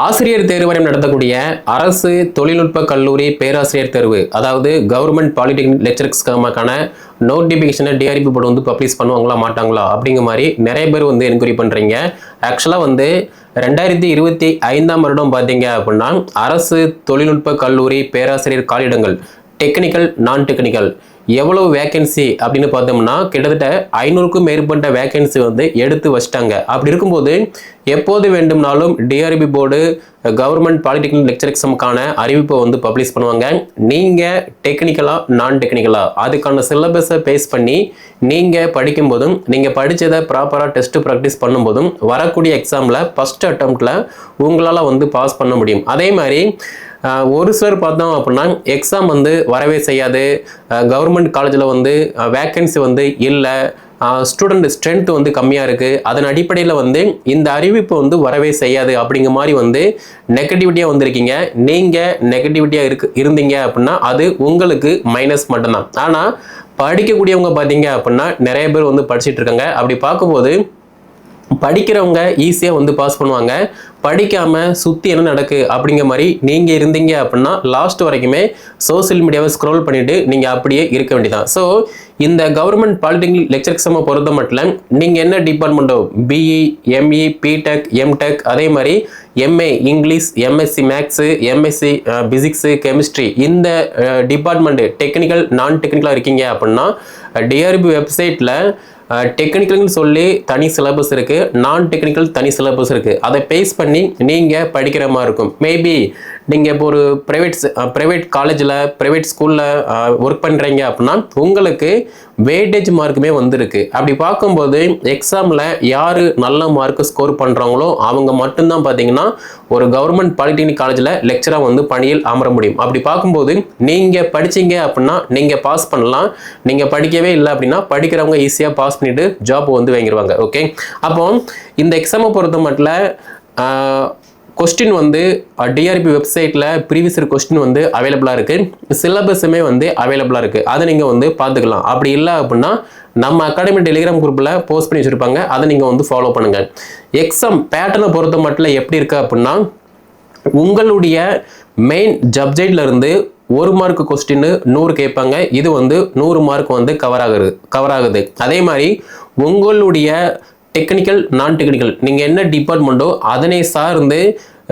ஆசிரியர் தேர்வு வாரியம் நடத்தக்கூடிய அரசு தொழில்நுட்ப கல்லூரி பேராசிரியர் தேர்வு, அதாவது கவர்மெண்ட் பாலிடெக்னிக் லெக்சரர்ஸ்க்கான நோட்டிஃபிகேஷனை டிஆர்பி போர்டு வந்து பப்ளிஷ் பண்ணுவாங்களா மாட்டாங்களா அப்படிங்கிற மாதிரி நிறைய பேர் வந்து என்கொயரி பண்ணுறீங்க. ஆக்சுவலாக வந்து 2025ஆம் வருடம் பார்த்தீங்க அப்படின்னா அரசு தொழில்நுட்ப கல்லூரி பேராசிரியர் காலியிடங்கள் டெக்னிக்கல் நான் டெக்னிக்கல் எவ்வளவு வேகன்சி அப்படின்னு பார்த்தோம்னா கிட்டத்தட்ட 500க்கும் மேற்பட்ட வேகன்சி வந்து எடுத்து வச்சிட்டாங்க. அப்படி இருக்கும்போது எப்போது வேண்டும்னாலும் TRB board government polytechnic lecturer எக்ஸாமுக்கான அறிவிப்பை வந்து பப்ளிஷ் பண்ணுவாங்க. நீங்கள் டெக்னிக்கலா நான் டெக்னிக்கலா அதுக்கான சிலபஸை பேஸ் பண்ணி நீங்கள் படிக்கும்போதும் நீங்கள் படித்ததை ப்ராப்பராக டெஸ்ட் ப்ராக்டிஸ் பண்ணும்போதும் வரக்கூடிய எக்ஸாமில் ஃபஸ்ட் அட்டம்ப்டில் உங்களால் வந்து பாஸ் பண்ண முடியும். அதே மாதிரி ஒரு சிலர் பார்த்தோம் அப்படின்னா எக்ஸாம் வந்து வரவே செய்யாது, கவர்மெண்ட் காலேஜில் வந்து வேக்கன்சி வந்து இல்லை, ஸ்டூடெண்ட் ஸ்ட்ரென்த் வந்து கம்மியாக இருக்குது, அதன் அடிப்படையில் வந்து இந்த அறிவிப்பு வந்து வரவே செய்யாது அப்படிங்கிற மாதிரி வந்து நெகட்டிவிட்டியாக வந்திருக்கீங்க. நீங்கள் நெகட்டிவிட்டியாக இருந்தீங்க அப்படின்னா அது உங்களுக்கு மைனஸ் மட்டும்தான். ஆனால் படிக்கக்கூடியவங்க பார்த்தீங்க அப்படின்னா நிறைய பேர் வந்து படிச்சுட்டு இருக்காங்க. அப்படி பார்க்கும்போது படிக்கிறவங்க ஈஸியாக வந்து பாஸ் பண்ணுவாங்க. படிக்காமல் சுற்றி என்ன நடக்கு அப்படிங்கிற மாதிரி நீங்கள் இருந்தீங்க அப்படின்னா லாஸ்ட் வரைக்குமே சோசியல் மீடியாவை ஸ்க்ரோல் பண்ணிவிட்டு நீங்கள் அப்படியே இருக்க வேண்டியதான். ஸோ இந்த கவர்மெண்ட் பாலிடெக்னிக் லெக்சர் எக்ஸாமை பொறுத்த மட்டும் நீங்கள் என்ன டிபார்ட்மெண்ட்டோ பிஇ, எம்இ, பிடெக், எம்டெக், அதே மாதிரி MA English, MSc maths, MSc physics, chemistry, இந்த டிபார்ட்மெண்ட்டு டெக்னிக்கல் நான் டெக்னிக்கலாக இருக்கீங்க அப்படின்னா டிஆர்பி வெப்சைட்டில் டெக்னிக்கல்னு சொல்லி தனி சிலபஸ் இருக்குது, நான் டெக்னிக்கல் தனி சிலபஸ் இருக்குது. அதை பேஸ் பண்ணி நீங்கள் படிக்கிற மாதிரி இருக்கும். மேபி நீங்கள் இப்போ ஒரு ப்ரைவேட் காலேஜில் ப்ரைவேட் ஸ்கூலில் ஒர்க் பண்ணுறீங்க அப்படின்னா உங்களுக்கு வெயிட்டேஜ் மார்க்குமே வந்திருக்கு. அப்படி பார்க்கும்போது எக்ஸாமில் யார் நல்ல மார்க்கு ஸ்கோர் பண்ணுறாங்களோ அவங்க மட்டும்தான் பார்த்தீங்கன்னா ஒரு கவர்மெண்ட் பாலிடெக்னிக் காலேஜில் லெக்சராக வந்து பணியில் அமர முடியும். அப்படி பார்க்கும்போது நீங்கள் படிச்சீங்க அப்படின்னா நீங்கள் பாஸ் பண்ணலாம், நீங்கள் படிக்கவே இல்லை அப்படின்னா படிக்கிறவங்க ஈஸியாக பாஸ் பண்ணிட்டு ஜாப் வந்து வாங்கிடுவாங்க. ஓகே, அப்போ இந்த எக்ஸாமை பொறுத்த மட்டும் கொஸ்டின் வந்து டிஆர்பி வெப்சைட்டில் ப்ரீவியஸ் இயர் கொஸ்டின் வந்து அவைலபிளாக இருக்குது, சிலபஸுமே வந்து அவைலபிளாக இருக்குது. அதை நீங்கள் வந்து பார்த்துக்கலாம். அப்படி இல்லை அப்படின்னா நம்ம அகாடமி டெலிகிராம் குரூப்பில் போஸ்ட் பண்ணி வச்சுருப்பாங்க, அதை நீங்கள் வந்து ஃபாலோ பண்ணுங்கள். எக்ஸாம் பேட்டர்னை பொறுத்த மட்டும் எப்படி இருக்குது அப்படின்னா உங்களுடைய மெயின் சப்ஜெக்ட்ல இருந்து 1 மார்க் கொஸ்டின் 100 கேட்பாங்க. இது வந்து 100 மார்க் வந்து கவர் ஆகுது. அதே மாதிரி உங்களுடைய டெக்னிக்கல் நான் டெக்னிக்கல் நீங்கள் என்ன டிபார்ட்மெண்ட்டோ அதனை சார்ந்து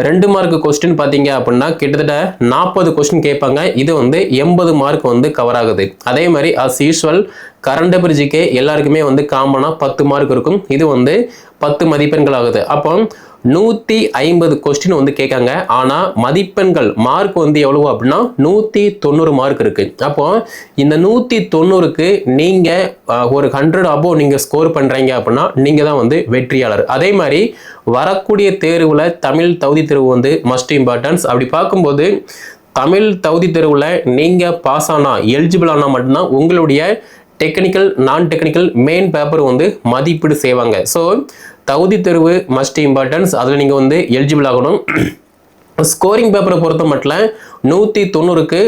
2 மார்க் கொஸ்டின் பார்த்தீங்க அப்படின்னா கிட்டத்தட்ட 40 கொஸ்டின் கேட்பாங்க. இது வந்து 80 மார்க் வந்து கவர் ஆகுது. அதே மாதிரி as usual current affair GK எல்லாருக்குமே வந்து காமனாக 10 மார்க் இருக்கும். இது வந்து 10 மதிப்பெண்கள் ஆகுது. அப்போ 150 கொஸ்டின் வந்து கேட்காங்க. ஆனால் மதிப்பெண்கள் மார்க் வந்து எவ்வளவு அப்படின்னா 190 மார்க் இருக்கு. அப்போ இந்த 190க்கு நீங்கள் ஒரு 100 அபோவ் நீங்கள் ஸ்கோர் பண்ணுறீங்க அப்படின்னா நீங்கள் தான் வந்து வெற்றியாளர். அதே மாதிரி வரக்கூடிய தேர்வில் தமிழ் தகுதி தேர்வு வந்து மஸ்ட் இம்பார்ட்டன்ஸ். அப்படி பார்க்கும்போது தமிழ் தகுதி தேர்வில் நீங்கள் பாஸ் ஆனால் எலிஜிபிள் ஆனால் மட்டும்தான் உங்களுடைய டெக்னிக்கல் நான் டெக்னிக்கல் மெயின் பேப்பர் வந்து மதிப்பீடு செய்வாங்க. ஸோ தகுதி தேர்வு மஸ்ட் இம்பார்ட்டன்ஸ், அதில் நீங்கள் வந்து எலிஜிபிள் ஆகணும். ஸ்கோரிங் பேப்பரை பொறுத்த மட்டும் 190க்கு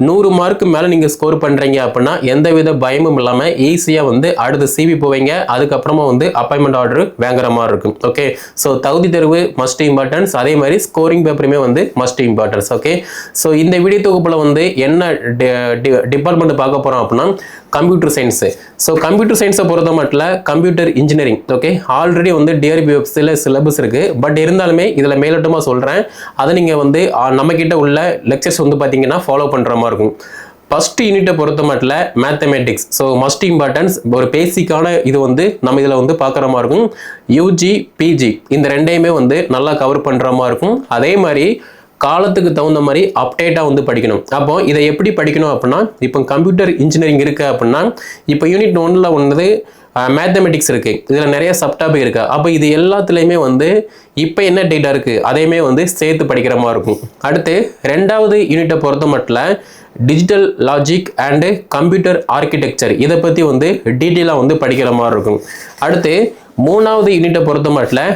100 மார்க்கு மேலே நீங்கள் ஸ்கோர் பண்ணுறீங்க அப்படின்னா எந்தவித பயமும் இல்லாமல் ஈஸியாக வந்து அடுத்த சிவி போவீங்க. அதுக்கப்புறமா வந்து அப்பாயின்மெண்ட் ஆர்டர் வாங்குற மாதிரி இருக்கும். ஓகே, ஸோ தகுதி தேர்வு மஸ்ட் இம்பார்ட்டன்ஸ், அதே மாதிரி ஸ்கோரிங் பேப்பருமே வந்து மஸ்ட் இம்பார்ட்டன்ஸ். ஓகே, ஸோ இந்த வீடியோ தொகுப்பில் வந்து என்ன டிபார்ட்மெண்ட் பார்க்க போகிறோம் அப்படின்னா கம்ப்யூட்டர் சயின்ஸு. ஸோ கம்ப்யூட்டர் சயின்ஸை பொறுத்த மட்டும் கம்ப்யூட்டர் இன்ஜினியரிங். ஓகே, ஆல்ரெடி வந்து டிஆர்பி வெப்சைட்டில் சிலபஸ் இருக்குது. பட் இருந்தாலுமே இதில் மேலோட்டமாக சொல்கிறேன், அதை நீங்கள் வந்து நம்மக்கிட்ட உள்ள லெக்சர்ஸ் வந்து பார்த்தீங்கன்னா ஃபாலோ பண்ணுற மாதிரி இருக்கும். ஃபர்ஸ்ட் யூனிட்டை பொறுத்த மட்டும் மேத்தமேட்டிக்ஸ். ஸோ மஸ்ட் இம்பார்ட்டன்ஸ், ஒரு பேசிக்கான இது வந்து நம்ம இதில் வந்து பார்க்குற மாதிரி இருக்கும். யூஜி பிஜி இந்த ரெண்டையுமே வந்து நல்லா கவர் பண்ணுற மாதிரி இருக்கும். அதே மாதிரி காலத்துக்கு தகுந்த மாதிரி அப்டேட்டாக வந்து படிக்கணும். அப்போ இதை எப்படி படிக்கணும் அப்படின்னா இப்போ கம்ப்யூட்டர் இன்ஜினியரிங் இருக்குது அப்படின்னா இப்போ யூனிட் 1ல் வந்து மேத்தமெட்டிக்ஸ் இருக்குது, இதில் நிறைய சப்டாபிக் இருக்குது. அப்போ இது எல்லாத்துலேயுமே வந்து இப்போ என்ன டேட்டா இருக்குது அதையுமே வந்து சேர்த்து படிக்கிற மாதிரி இருக்கும். அடுத்து 2வது யூனிட்டை பொறுத்த மட்டும் digital logic and computer architecture, இதை பற்றி வந்து டீட்டெயிலாக வந்து படிக்கிற மாதிரி இருக்கும். அடுத்து 3வது யூனிட்டை பொறுத்த மட்டும்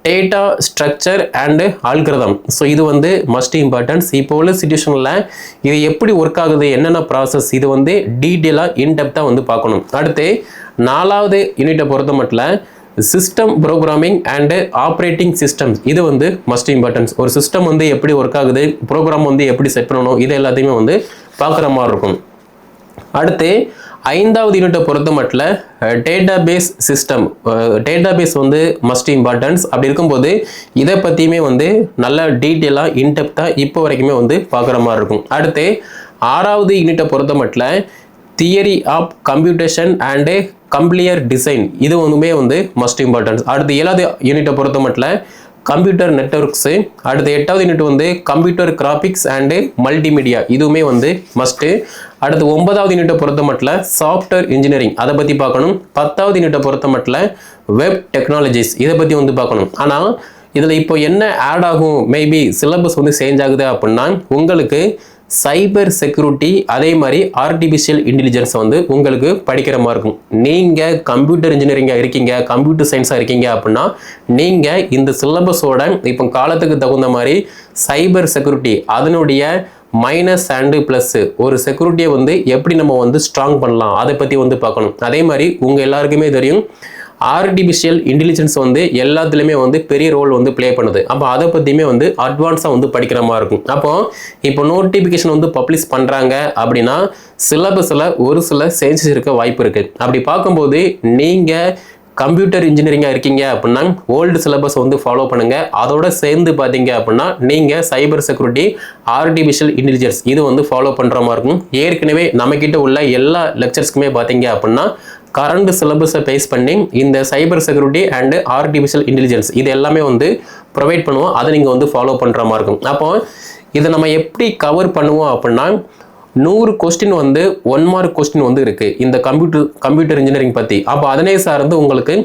data structure and algorithm. So இது வந்து மஸ்ட் இம்பார்ட்டன்ஸ். இப்போ உள்ள சிச்சுவேஷனில் இது எப்படி ஒர்க் ஆகுது, என்னென்ன ப்ராசஸ், இது வந்து டீட்டெயிலாக இன்டெப்த்தாக வந்து பார்க்கணும். அடுத்து 4வது யூனிட்டை பொறுத்த மட்டும் system programming and operating systems இது வந்து மஸ்ட் இம்பார்ட்டன்ஸ். ஒரு சிஸ்டம் வந்து எப்படி ஒர்க் ஆகுது, ப்ரோக்ராம் வந்து எப்படி செட் பண்ணணும், இது எல்லாத்தையுமே வந்து பார்க்குற மாதிரி இருக்கும். அடுத்து 5வது யூனிட்டை பொறுத்த மட்டும் டேட்டாபேஸ் சிஸ்டம், டேட்டாபேஸ் வந்து மஸ்ட் இம்பார்ட்டன்ஸ். அப்படி இருக்கும்போது இதை பற்றியுமே வந்து நல்ல டீட்டெயிலாக இன்டெப்த்தாக இப்போ வரைக்குமே வந்து பார்க்குற மாதிரி இருக்கும். அடுத்து 6வது யூனிட்டை பொறுத்த மட்டும் theory of computation and compiler design இது வந்துமே வந்து மஸ்ட் இம்பார்ட்டன்ஸ். அடுத்து 7வது யூனிட்டை பொறுத்த மட்டும் கம்ப்யூட்டர் நெட்வொர்க்ஸு. அடுத்து 8வது யூனிட் வந்து கம்ப்யூட்டர் கிராஃபிக்ஸ் அண்டு மல்டிமீடியா இதுவுமே வந்து மஸ்ட்டு. அடுத்து 9வது யூனிட்டை பொறுத்த மட்டும் சாஃப்ட்வேர் இன்ஜினியரிங் அதை பற்றி பார்க்கணும். 10வது யூனிட்டை பொறுத்த மட்டும் வெப் டெக்னாலஜிஸ் இதை பற்றி வந்து பார்க்கணும். ஆனால் இதில் இப்போ என்ன ஆட் ஆகும், மேபி சிலபஸ் வந்து சேஞ்ச் ஆகுது அப்படின்னா உங்களுக்கு சைபர் செக்யூரிட்டி அதே மாதிரி ஆர்டிஃபிஷியல் இன்டெலிஜென்ஸ் வந்து உங்களுக்கு படிக்கிற மாதிரி இருக்கும். நீங்கள் கம்ப்யூட்டர் இன்ஜினியரிங்காக இருக்கீங்க, கம்ப்யூட்டர் சயின்ஸாக இருக்கீங்க அப்படின்னா நீங்கள் இந்த சிலபஸோட இப்போ காலத்துக்கு தகுந்த மாதிரி சைபர் செக்யூரிட்டி அதனுடைய மைனஸ் அண்டு ப்ளஸ் ஒரு செக்யூரிட்டியை வந்து எப்படி நம்ம வந்து ஸ்ட்ராங் பண்ணலாம் அதை பற்றி வந்து பார்க்கணும். அதே மாதிரி உங்கள் எல்லாருக்குமே தெரியும் ஆர்டிஃபிஷியல் இன்டெலிஜென்ஸ் வந்து எல்லாத்துலேயுமே வந்து பெரிய ரோல் வந்து ப்ளே பண்ணுது. அப்போ அதை பற்றியுமே வந்து அட்வான்ஸாக வந்து படிக்கிற மாதிரி இருக்கும். அப்போ இப்போ நோட்டிஃபிகேஷன் வந்து பப்ளிஷ் பண்ணுறாங்க அப்படின்னா சிலபஸில் ஒரு சில சேஞ்சஸ் இருக்க வாய்ப்பு இருக்குது. அப்படி பார்க்கும்போது நீங்கள் கம்ப்யூட்டர் இன்ஜினியரிங்காக இருக்கீங்க அப்படின்னா ஓல்டு சிலபஸ் வந்து ஃபாலோ பண்ணுங்கள். அதோட சேர்ந்து பார்த்தீங்க அப்படின்னா நீங்கள் சைபர் செக்யூரிட்டி ஆர்டிஃபிஷியல் இன்டெலிஜென்ஸ் இது வந்து ஃபாலோ பண்ணுற மாதிரி இருக்கும். ஏற்கனவே நம்மக்கிட்ட உள்ள எல்லா லெக்சர்ஸ்க்குமே பார்த்தீங்க அப்படின்னா கரண்ட் சிலபஸை பேஸ் பண்ணி இந்த cyber security and artificial intelligence இது எல்லாமே வந்து ப்ரொவைட் பண்ணுவோம். அதை நீங்கள் வந்து ஃபாலோ பண்ணுற மாதிரி இருக்கும். அப்போ இதை நம்ம எப்படி கவர் பண்ணுவோம் அப்படின்னா 100 கொஸ்டின் வந்து 1 மார்க் கொஸ்டின் வந்து இருக்குது இந்த கம்ப்யூட்டர் இன்ஜினியரிங் பற்றி. அப்போ அதனே சார்ந்து உங்களுக்கு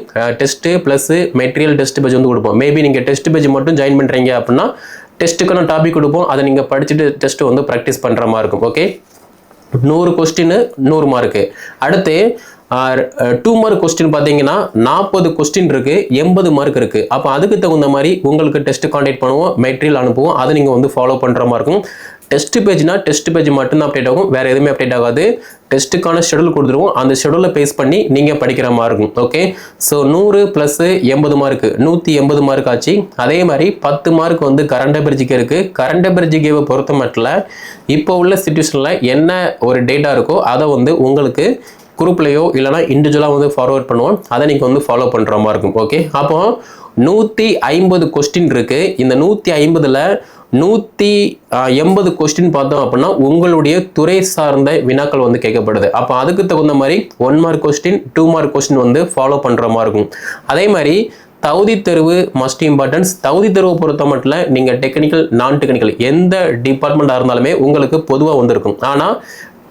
test plus material test page வந்து கொடுப்போம். மேபி நீங்கள் டெஸ்ட் பேஜ் மட்டும் ஜாயின் பண்ணுறீங்க அப்படின்னா டெஸ்ட்டுக்கான டாபிக் கொடுப்போம். அதை நீங்கள் படிச்சுட்டு டெஸ்ட்டு வந்து ப்ராக்டிஸ் பண்ணுற மாதிரி இருக்கும். Okay, 100 question 100 mark. அடுத்து 2 மார்க் கொஸ்டின் பார்த்தீங்கன்னா 40 கொஸ்டின் இருக்குது, 80 மார்க் இருக்குது. அப்போ அதுக்கு தகுந்த மாதிரி உங்களுக்கு டெஸ்ட் கான்டாக்ட் பண்ணுவோம், மெட்டீரியல் அனுப்புவோம். அதை நீங்கள் வந்து ஃபாலோ பண்ணுற மாதிரி இருக்கும். டெஸ்ட் பேஜ்னா டெஸ்ட் பேஜ் மட்டும்தான் அப்டேட் ஆகும், வேறு எதுவுமே அப்டேட் ஆகாது. டெஸ்ட்டுக்கான ஷெடியூல் கொடுத்துருவோம், அந்த ஷெடியூலை பேஸ் பண்ணி நீங்கள் படிக்கிற மாதிரி இருக்கும். ஓகே, ஸோ 100 + 80 மார்க்கு 180 மார்க் ஆச்சு. அதே மாதிரி 10 மார்க் வந்து கரண்ட் அஃபேர்ஸ்க்கு இருக்குது. கரண்ட் அஃபேர்ஸ்க்கு பொறுத்த மட்டும் இப்போ உள்ள சிச்சுவேஷனில் என்ன ஒரு டேட்டா இருக்கோ அதை வந்து உங்களுக்கு குரூப்லையோ இல்லைனா இண்டிவிஜுவலாக வந்து ஃபார்வர்ட் பண்ணுவோம். அதை நீங்கள் வந்து ஃபாலோ பண்ணுற மாதிரி இருக்கும். ஓகே, அப்போ 150 கொஸ்டின் இருக்குது. இந்த 150ல் 180 கொஸ்டின் பார்த்தோம் அப்படின்னா உங்களுடைய துறை சார்ந்த வினாக்கள் வந்து கேட்கப்படுது. அப்போ அதுக்கு தகுந்த மாதிரி 1 மார்க் கொஸ்டின் 2 மார்க் கொஸ்டின் வந்து ஃபாலோ பண்ணுற மாதிரி இருக்கும். அதே மாதிரி தகுதி தேர்வு மஸ்ட் இம்பார்ட்டன்ஸ். தகுதி தேர்வை பொறுத்த மட்டும் நீங்கள் டெக்னிக்கல் நான் டெக்னிக்கல் எந்த டிபார்ட்மெண்ட்டாக இருந்தாலுமே உங்களுக்கு பொதுவாக வந்திருக்கும். ஆனால்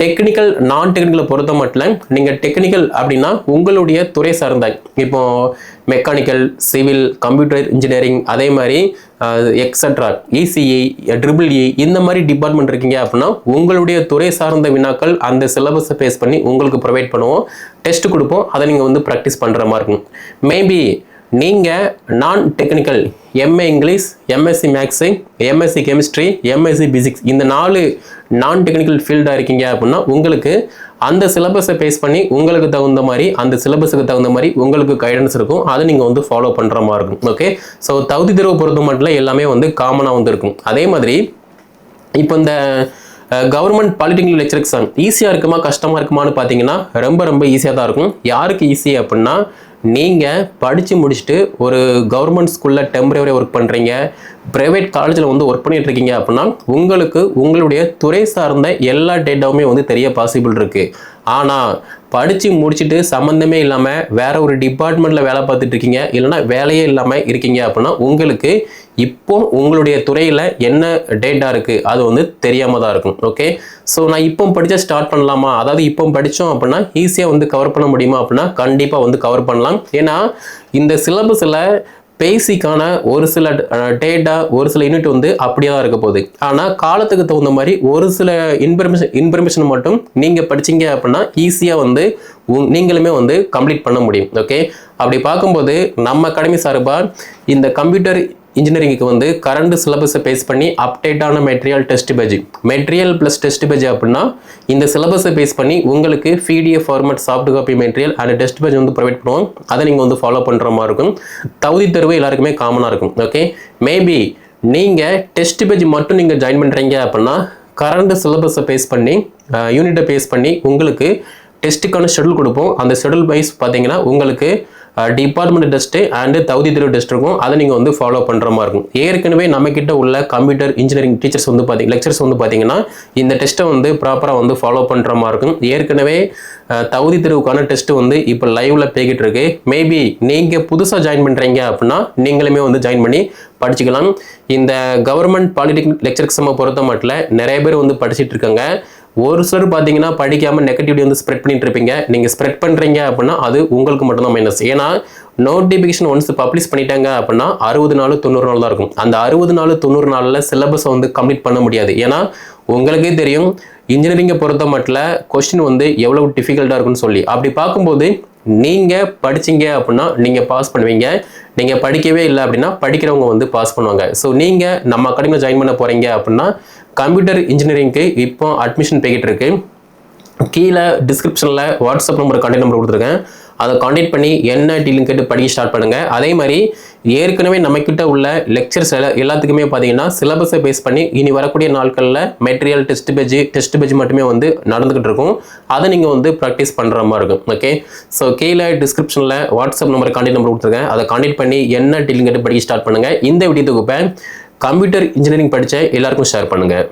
டெக்னிக்கல் நான் டெக்னிக்கலை பொறுத்த மட்டும் நீங்கள் டெக்னிக்கல் அப்படின்னா உங்களுடைய துறை சார்ந்த இப்போ மெக்கானிக்கல், சிவில், கம்ப்யூட்டர் இன்ஜினியரிங், அதே மாதிரி எக்ஸட்ரா இசிஇ, EEE இந்த மாதிரி டிபார்ட்மெண்ட் இருக்கீங்க அப்படின்னா உங்களுடைய துறை சார்ந்த வினாக்கள் அந்த சிலபஸை பேஸ் பண்ணி உங்களுக்கு ப்ரொவைட் பண்ணுவோம், டெஸ்ட் கொடுப்போம். அதை நீங்கள் வந்து ப்ராக்டிஸ் பண்ணுற மாதிரி இருக்கும். மேபி நீங்கள் நான் technical MA English, MSc maths, MSc chemistry, MSc physics இந்த 4 நான் டெக்னிக்கல் ஃபீல்டாக இருக்கீங்க அப்படின்னா உங்களுக்கு அந்த சிலபஸை பேஸ் பண்ணி உங்களுக்கு தகுந்த மாதிரி அந்த சிலபஸுக்கு தகுந்த மாதிரி உங்களுக்கு கைடன்ஸ் இருக்கும். அதை நீங்கள் வந்து ஃபாலோ பண்ணுற மாதிரி இருக்கும். ஓகே, ஸோ தகுதி தேர்வை பொறுத்த மட்டும் எல்லாமே வந்து காமனாக வந்து இருக்கும். அதே மாதிரி இப்போ இந்த கவர்மெண்ட் பாலிடெக்னிக் லெக்சர் எக்ஸாம் ஈஸியாக இருக்குமா கஷ்டமாக இருக்குமான்னு பார்த்தீங்கன்னா ரொம்ப ஈஸியாக தான் இருக்கும். யாருக்கு ஈஸி அப்படின்னா நீங்கள் படித்து முடிச்சுட்டு ஒரு கவர்மெண்ட் ஸ்கூலில் டெம்பரரி ஒர்க் பண்ணுறீங்க, ப்ரைவேட் காலேஜில் வந்து ஒர்க் பண்ணிட்டு இருக்கீங்க அப்படின்னா உங்களுக்கு உங்களுடைய துறை சார்ந்த எல்லா டேட்டாவுமே வந்து தெரிய பாசிபிள் இருக்குது. ஆனால் படித்து முடிச்சுட்டு சம்மந்தமே இல்லாமல் வேற ஒரு டிபார்ட்மெண்ட்டில் வேலை பார்த்துட்டு இருக்கீங்க, இல்லைனா வேலையே இல்லாமல் இருக்கீங்க அப்படின்னா உங்களுக்கு இப்போ உங்களுடைய துறையில் என்ன டேட்டா இருக்குது அது வந்து தெரியாமல் தான் இருக்கும். ஓகே, ஸோ நான் இப்போ படித்தா ஸ்டார்ட் பண்ணலாமா, அதாவது இப்போ படித்தோம் அப்படின்னா ஈஸியாக வந்து கவர் பண்ண முடியுமா அப்படின்னா கண்டிப்பாக வந்து கவர் பண்ணலாம். ஏன்னா இந்த சிலபஸில் பேசிக்கான ஒரு சில டேட்டா ஒரு சில யூனிட் வந்து அப்படியே தான் இருக்க போகுது. ஆனால் காலத்துக்கு தகுந்த மாதிரி ஒரு சில இன்ஃபர்மேஷன் மட்டும் நீங்கள் படிச்சீங்க அப்படின்னா ஈஸியாக வந்து நீங்களுமே வந்து கம்ப்ளீட் பண்ண முடியும். ஓகே, அப்படி பார்க்கும்போது நம்ம அகாடமி சார்பாக இந்த கம்ப்யூட்டர் இன்ஜினியரிங்க்கு வந்து கரண்ட் சிலபஸை பேஸ் பண்ணி அப்டேட்டான material test page, material plus test page அப்படின்னா இந்த சிலபஸை பேஸ் பண்ணி உங்களுக்கு PDF format soft copy material and test page வந்து ப்ரொவைட் பண்ணுவோம். அதை நீங்கள் வந்து ஃபாலோ பண்ணுற மாதிரி இருக்கும். தகுதி தேர்வு எல்லாருக்குமே காமனாக இருக்கும். ஓகே, மேபி நீங்கள் டெஸ்ட் பேஜ் மட்டும் நீங்கள் ஜாயின் பண்ணுறீங்க அப்படின்னா கரண்ட் சிலபஸை பேஸ் பண்ணி யூனிட்டை பேஸ் பண்ணி உங்களுக்கு டெஸ்ட்டுக்கான ஷெடியூல் கொடுப்போம். அந்த ஷெடியூல் வைஸ் பார்த்தீங்கன்னா உங்களுக்கு டிபார்ட்மெண்ட் டெஸ்ட்டு அண்டு தகுதி தேர்வு டெஸ்ட் இருக்கும். அதை நீங்கள் வந்து ஃபாலோ பண்ணுற மாதிரி இருக்கும். ஏற்கனவே நம்மக்கிட்ட உள்ள கம்ப்யூட்டர் இன்ஜினியரிங் டீச்சர்ஸ் வந்து லெக்சர்ஸ் வந்து பார்த்தீங்கன்னா இந்த டெஸ்ட்டை வந்து ப்ராப்பராக வந்து ஃபாலோ பண்ணுற மாதிரி இருக்கும். ஏற்கனவே தகுதி தேர்வுக்கான டெஸ்ட்டு வந்து இப்போ லைவில் போய்கிட்டு இருக்கு. மேபி நீங்கள் புதுசாக ஜாயின் பண்ணுறீங்க அப்படின்னா நீங்களுமே வந்து ஜாயின் பண்ணி படிச்சுக்கலாம். இந்த கவர்மெண்ட் பாலிடெக்னிக் லெக்சர் எக்ஸாமை பொறுத்த மட்டும் நிறைய பேர் வந்து படிச்சுட்டு இருக்காங்க. ஒரு சிலர் பார்த்தீங்கன்னா படிக்காமல் நெகட்டிவிட்டி வந்து ஸ்ப்ரெட் பண்ணிட்டு இருப்பீங்க. நீங்கள் ஸ்ப்ரெட் பண்ணுறீங்க அப்படின்னா அது உங்களுக்கு மட்டும்தான் மைனஸ். ஏன்னா நோட்டிஃபிகேஷன் ஒன்ஸ் பப்ளிஷ் பண்ணிட்டாங்க அப்படின்னா 60 நாள் 90 நாள் தான் இருக்கும். அந்த 60 நாள் 90 நாளில் சிலபஸை வந்து கம்ப்ளீட் பண்ண முடியாது. ஏன்னா உங்களுக்கே தெரியும் இன்ஜினியரிங்கை பொறுத்த மட்டும் கொஸ்டின் வந்து எவ்வளோ டிஃபிகல்ட்டாக இருக்குன்னு சொல்லி. அப்படி பார்க்கும்போது நீங்கள் படிச்சிங்க அப்படின்னா நீங்கள் பாஸ் பண்ணுவீங்க. நீங்கள் படிக்கவே இல்லை அப்படின்னா படிக்கிறவங்க வந்து பாஸ் பண்ணுவாங்க. ஸோ நீங்கள் நம்ம அகாடமியில் ஜாயின் பண்ண போகிறீங்க அப்படின்னா கம்ப்யூட்டர் இன்ஜினியரிங்க்கு இப்போ அட்மிஷன் போய்கிட்டு இருக்கு. கீழே டிஸ்கிரிப்ஷனில் வாட்ஸ்அப் நம்பர் கான்டாக்ட் நம்பர் கொடுத்துருக்கேன். அதை கான்டாக்ட் பண்ணி என்ன டீலிங் கேட்டு படிக்க ஸ்டார்ட் பண்ணுங்கள். அதே மாதிரி ஏற்கனவே நம்மக்கிட்ட உள்ள லெக்சர்ஸ் எல்லாத்துக்குமே பார்த்தீங்கன்னா சிலபஸை பேஸ் பண்ணி இனி வரக்கூடிய நாட்களில் மெட்டீரியல் டெஸ்ட் பேஜ் மட்டுமே வந்து நடந்துகிட்டு இருக்கும். அதை நீங்கள் வந்து ப்ராக்டிஸ் பண்ணுற மாதிரி இருக்கும். ஓகே, ஸோ கீழே டிஸ்கிரிப்ஷனில் வாட்ஸ்அப் நம்பர் கான்டாக்ட் நம்பர் கொடுத்துருக்கேன். அதை கான்டாக்ட் பண்ணி என்ன டீலிங் கேட்டு படிக்க ஸ்டார்ட் பண்ணுங்கள். இந்த வீடியோ தொகுப்பை கம்ப்யூட்டர் இன்ஜினியரிங் படித்த எல்லாருக்கும் ஷேர் பண்ணுங்கள்.